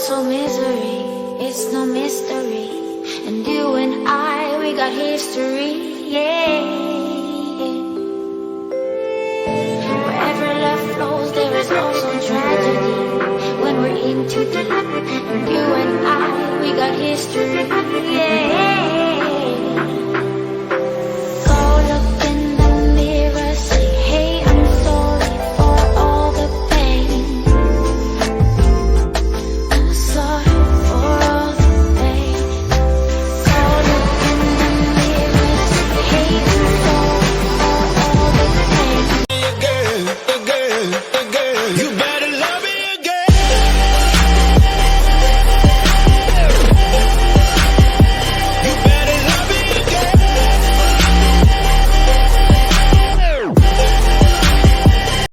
also misery, it's no mystery. And you and I, we got history, yeah. Wherever love flows, there is also tragedy. When we're in too deep, and you and I, we got history, yeah.